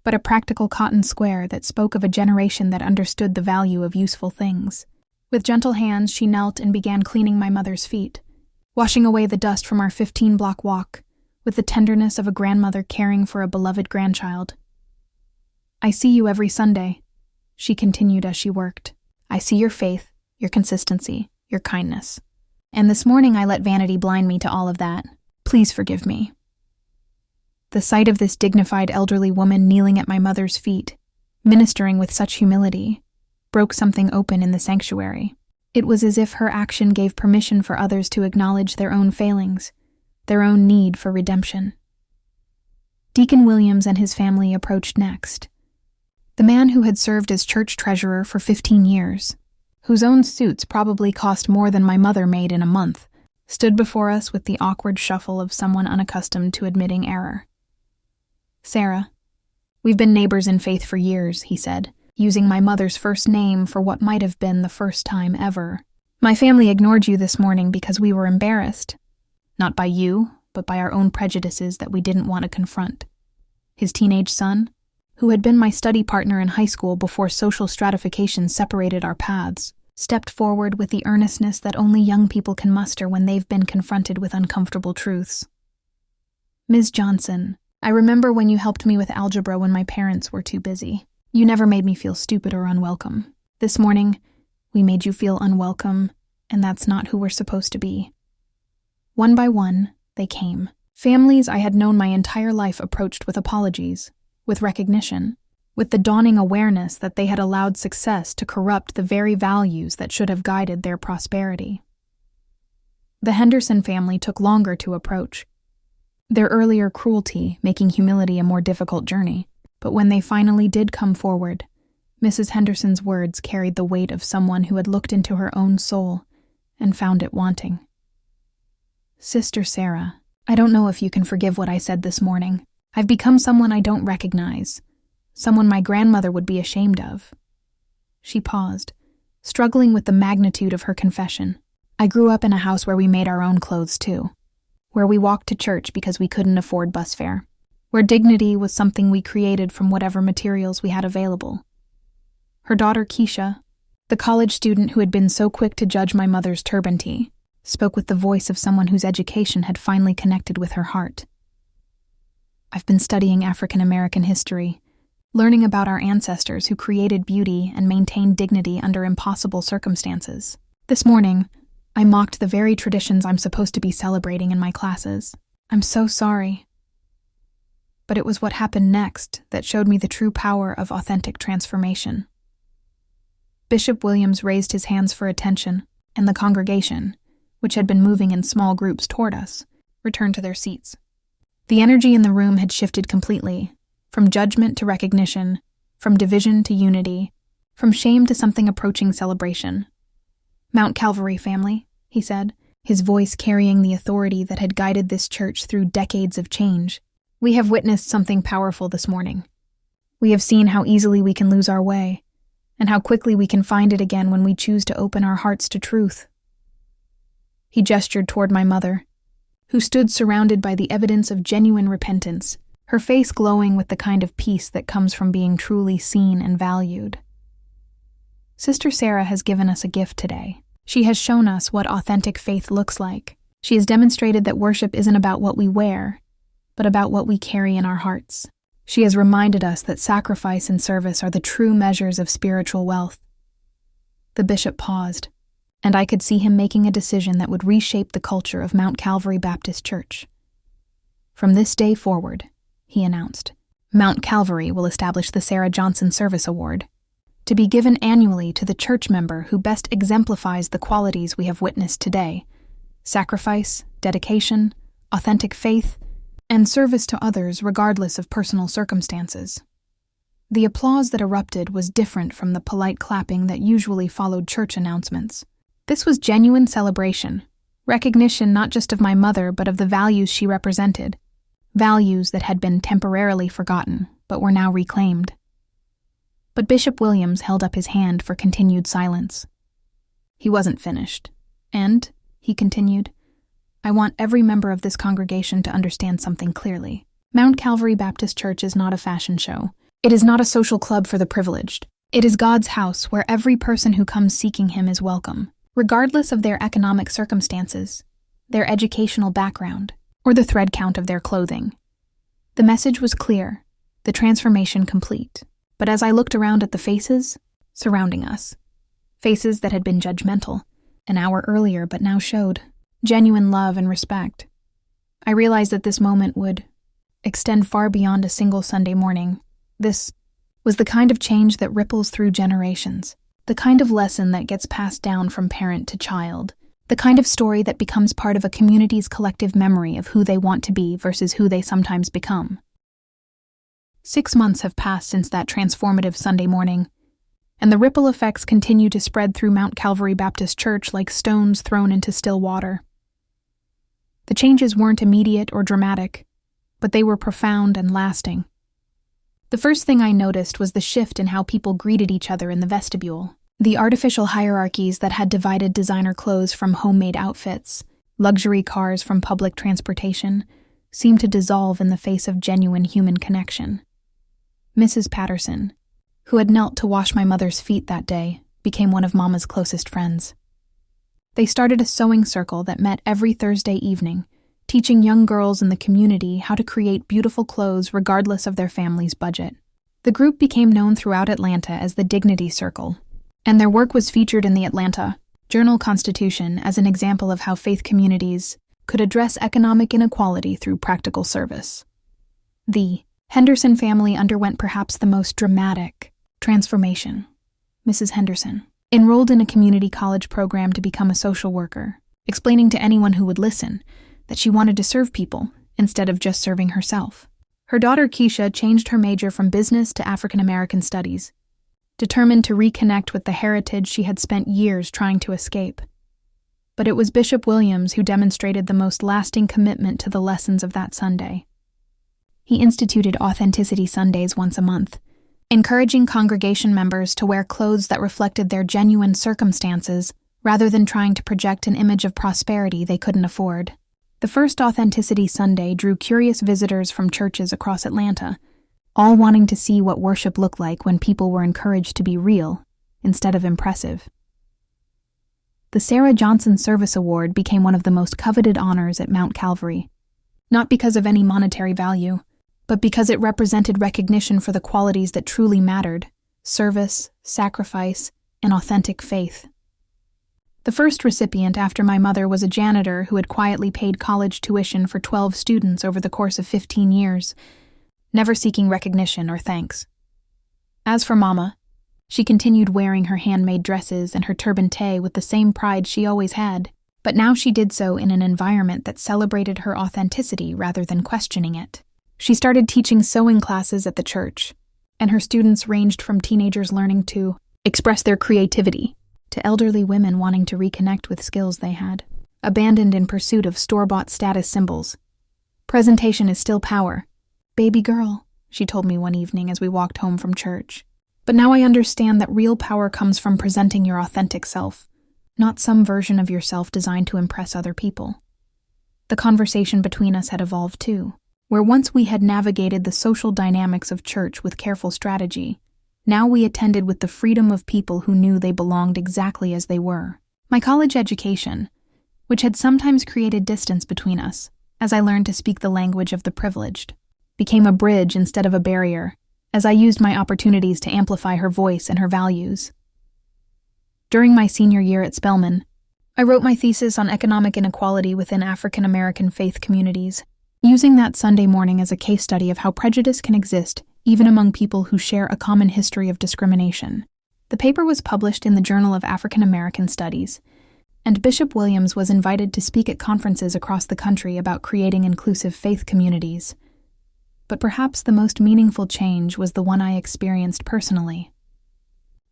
but a practical cotton square that spoke of a generation that understood the value of useful things. With gentle hands, she knelt and began cleaning my mother's feet, washing away the dust from our 15-block walk with the tenderness of a grandmother caring for a beloved grandchild. "I see you every Sunday," she continued as she worked. "I see your faith, your consistency, your kindness. And this morning I let vanity blind me to all of that. Please forgive me." The sight of this dignified elderly woman kneeling at my mother's feet, ministering with such humility, broke something open in the sanctuary. It was as if her action gave permission for others to acknowledge their own failings, their own need for redemption. Deacon Williams and his family approached next. The man who had served as church treasurer for 15 years, whose own suits probably cost more than my mother made in a month, stood before us with the awkward shuffle of someone unaccustomed to admitting error. "Sarah, we've been neighbors in faith for years," he said, using my mother's first name for what might have been the first time ever. "My family ignored you this morning because we were embarrassed. Not by you, but by our own prejudices that we didn't want to confront." His teenage son, who had been my study partner in high school before social stratification separated our paths, stepped forward with the earnestness that only young people can muster when they've been confronted with uncomfortable truths. "Ms. Johnson, I remember when you helped me with algebra when my parents were too busy. You never made me feel stupid or unwelcome. This morning, we made you feel unwelcome, and that's not who we're supposed to be." One by one, they came. Families I had known my entire life approached with apologies, with recognition, with the dawning awareness that they had allowed success to corrupt the very values that should have guided their prosperity. The Henderson family took longer to approach, their earlier cruelty making humility a more difficult journey. But when they finally did come forward, Mrs. Henderson's words carried the weight of someone who had looked into her own soul and found it wanting. Sister Sarah, I don't know if you can forgive what I said this morning. I've become someone I don't recognize, someone my grandmother would be ashamed of. She paused, struggling with the magnitude of her confession. I grew up in a house where we made our own clothes too, where we walked to church because we couldn't afford bus fare, where dignity was something we created from whatever materials we had available. Her daughter Keisha, the college student who had been so quick to judge my mother's turbanty, spoke with the voice of someone whose education had finally connected with her heart. I've been studying African American history, learning about our ancestors who created beauty and maintained dignity under impossible circumstances. This morning, I mocked the very traditions I'm supposed to be celebrating in my classes. I'm so sorry. But it was what happened next that showed me the true power of authentic transformation. Bishop Williams raised his hands for attention, and the congregation, which had been moving in small groups toward us, returned to their seats. The energy in the room had shifted completely, from judgment to recognition, from division to unity, from shame to something approaching celebration. Mount Calvary family, he said, his voice carrying the authority that had guided this church through decades of change. We have witnessed something powerful this morning. We have seen how easily we can lose our way, and how quickly we can find it again when we choose to open our hearts to truth. He gestured toward my mother, who stood surrounded by the evidence of genuine repentance, her face glowing with the kind of peace that comes from being truly seen and valued. Sister Sarah has given us a gift today. She has shown us what authentic faith looks like. She has demonstrated that worship isn't about what we wear, but about what we carry in our hearts. She has reminded us that sacrifice and service are the true measures of spiritual wealth. The bishop paused, and I could see him making a decision that would reshape the culture of Mount Calvary Baptist Church. From this day forward, he announced, Mount Calvary will establish the Sarah Johnson Service Award, to be given annually to the church member who best exemplifies the qualities we have witnessed today: sacrifice, dedication, authentic faith, and service to others regardless of personal circumstances. The applause that erupted was different from the polite clapping that usually followed church announcements. This was genuine celebration, recognition not just of my mother but of the values she represented, values that had been temporarily forgotten but were now reclaimed. But Bishop Williams held up his hand for continued silence. He wasn't finished, and, he continued, I want every member of this congregation to understand something clearly. Mount Calvary Baptist Church is not a fashion show. It is not a social club for the privileged. It is God's house where every person who comes seeking Him is welcome, regardless of their economic circumstances, their educational background, or the thread count of their clothing. The message was clear, the transformation complete. But as I looked around at the faces surrounding us, faces that had been judgmental an hour earlier but now showed genuine love and respect, I realized that this moment would extend far beyond a single Sunday morning. This was the kind of change that ripples through generations, the kind of lesson that gets passed down from parent to child, the kind of story that becomes part of a community's collective memory of who they want to be versus who they sometimes become. 6 months have passed since that transformative Sunday morning, and the ripple effects continue to spread through Mount Calvary Baptist Church like stones thrown into still water. The changes weren't immediate or dramatic, but they were profound and lasting. The first thing I noticed was the shift in how people greeted each other in the vestibule. The artificial hierarchies that had divided designer clothes from homemade outfits, luxury cars from public transportation, seemed to dissolve in the face of genuine human connection. Mrs. Patterson, who had knelt to wash my mother's feet that day, became one of Mama's closest friends. They started a sewing circle that met every Thursday evening, teaching young girls in the community how to create beautiful clothes regardless of their family's budget. The group became known throughout Atlanta as the Dignity Circle, and their work was featured in the Atlanta Journal-Constitution as an example of how faith communities could address economic inequality through practical service. The Henderson family underwent perhaps the most dramatic transformation. Mrs. Henderson enrolled in a community college program to become a social worker, explaining to anyone who would listen that she wanted to serve people instead of just serving herself. Her daughter Keisha changed her major from business to African American studies, determined to reconnect with the heritage she had spent years trying to escape. But it was Bishop Williams who demonstrated the most lasting commitment to the lessons of that Sunday. He instituted Authenticity Sundays once a month, encouraging congregation members to wear clothes that reflected their genuine circumstances rather than trying to project an image of prosperity they couldn't afford. The first Authenticity Sunday drew curious visitors from churches across Atlanta, all wanting to see what worship looked like when people were encouraged to be real instead of impressive. The Sarah Johnson Service Award became one of the most coveted honors at Mount Calvary, not because of any monetary value, but because it represented recognition for the qualities that truly mattered: service, sacrifice, and authentic faith. The first recipient after my mother was a janitor who had quietly paid college tuition for 12 students over the course of 15 years, never seeking recognition or thanks. As for Mama, she continued wearing her handmade dresses and her turbante with the same pride she always had, but now she did so in an environment that celebrated her authenticity rather than questioning it. She started teaching sewing classes at the church, and her students ranged from teenagers learning to express their creativity to elderly women wanting to reconnect with skills they had, abandoned in pursuit of store-bought status symbols. Presentation is still power. Baby girl, she told me one evening as we walked home from church. But now I understand that real power comes from presenting your authentic self, not some version of yourself designed to impress other people. The conversation between us had evolved too, where once we had navigated the social dynamics of church with careful strategy, now we attended with the freedom of people who knew they belonged exactly as they were. My college education, which had sometimes created distance between us, as I learned to speak the language of the privileged, became a bridge instead of a barrier, as I used my opportunities to amplify her voice and her values. During my senior year at Spelman, I wrote my thesis on economic inequality within African American faith communities, using that Sunday morning as a case study of how prejudice can exist even among people who share a common history of discrimination. The paper was published in the Journal of African American Studies, and Bishop Williams was invited to speak at conferences across the country about creating inclusive faith communities. But perhaps the most meaningful change was the one I experienced personally.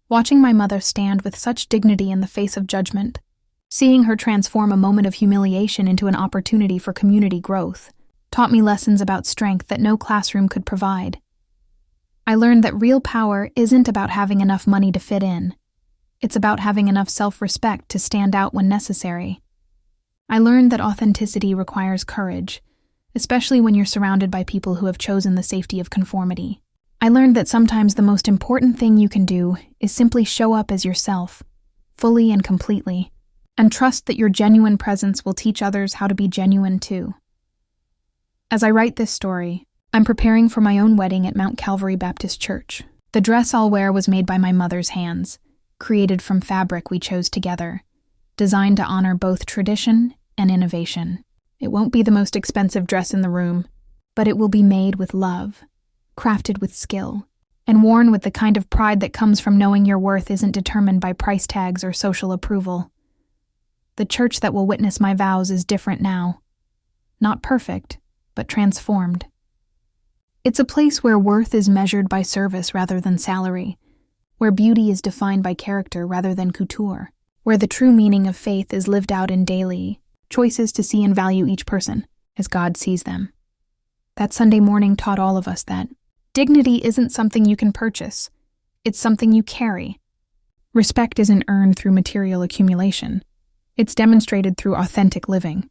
Watching my mother stand with such dignity in the face of judgment, seeing her transform a moment of humiliation into an opportunity for community growth, taught me lessons about strength that no classroom could provide. I learned that real power isn't about having enough money to fit in. It's about having enough self-respect to stand out when necessary. I learned that authenticity requires courage, especially when you're surrounded by people who have chosen the safety of conformity. I learned that sometimes the most important thing you can do is simply show up as yourself, fully and completely, and trust that your genuine presence will teach others how to be genuine too. As I write this story, I'm preparing for my own wedding at Mount Calvary Baptist Church. The dress I'll wear was made by my mother's hands, created from fabric we chose together, designed to honor both tradition and innovation. It won't be the most expensive dress in the room, but it will be made with love, crafted with skill, and worn with the kind of pride that comes from knowing your worth isn't determined by price tags or social approval. The church that will witness my vows is different now. Not perfect, but transformed. It's a place where worth is measured by service rather than salary, where beauty is defined by character rather than couture, where the true meaning of faith is lived out in daily choices to see and value each person as God sees them. That Sunday morning taught all of us that dignity isn't something you can purchase, it's something you carry. Respect isn't earned through material accumulation, it's demonstrated through authentic living.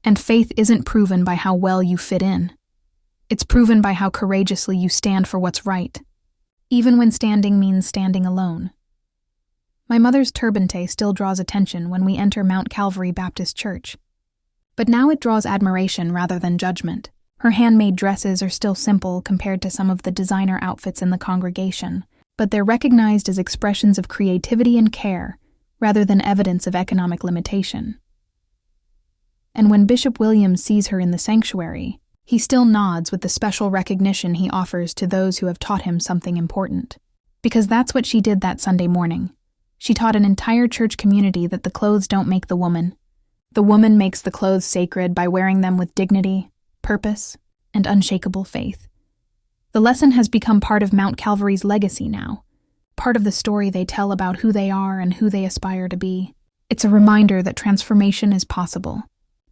And faith isn't proven by how well you fit in, it's proven by how courageously you stand for what's right, even when standing means standing alone. My mother's turbante still draws attention when we enter Mount Calvary Baptist Church. But now it draws admiration rather than judgment. Her handmade dresses are still simple compared to some of the designer outfits in the congregation, but they're recognized as expressions of creativity and care, rather than evidence of economic limitation. And when Bishop Williams sees her in the sanctuary, he still nods with the special recognition he offers to those who have taught him something important. Because that's what she did that Sunday morning. She taught an entire church community that the clothes don't make the woman. The woman makes the clothes sacred by wearing them with dignity, purpose, and unshakable faith. The lesson has become part of Mount Calvary's legacy now, part of the story they tell about who they are and who they aspire to be. It's a reminder that transformation is possible,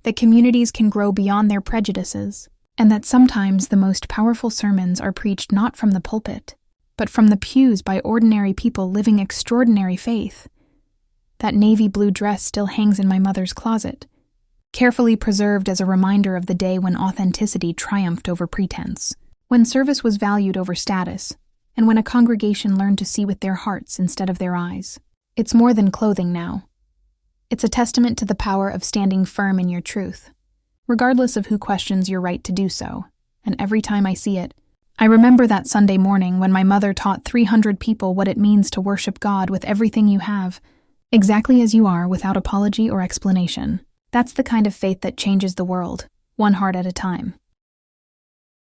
that communities can grow beyond their prejudices, and that sometimes the most powerful sermons are preached not from the pulpit, but from the pews by ordinary people living extraordinary faith. That navy blue dress still hangs in my mother's closet, carefully preserved as a reminder of the day when authenticity triumphed over pretense, when service was valued over status, and when a congregation learned to see with their hearts instead of their eyes. It's more than clothing now. It's a testament to the power of standing firm in your truth, regardless of who questions your right to do so. And every time I see it, I remember that Sunday morning when my mother taught 300 people what it means to worship God with everything you have, exactly as you are, without apology or explanation. That's the kind of faith that changes the world, one heart at a time.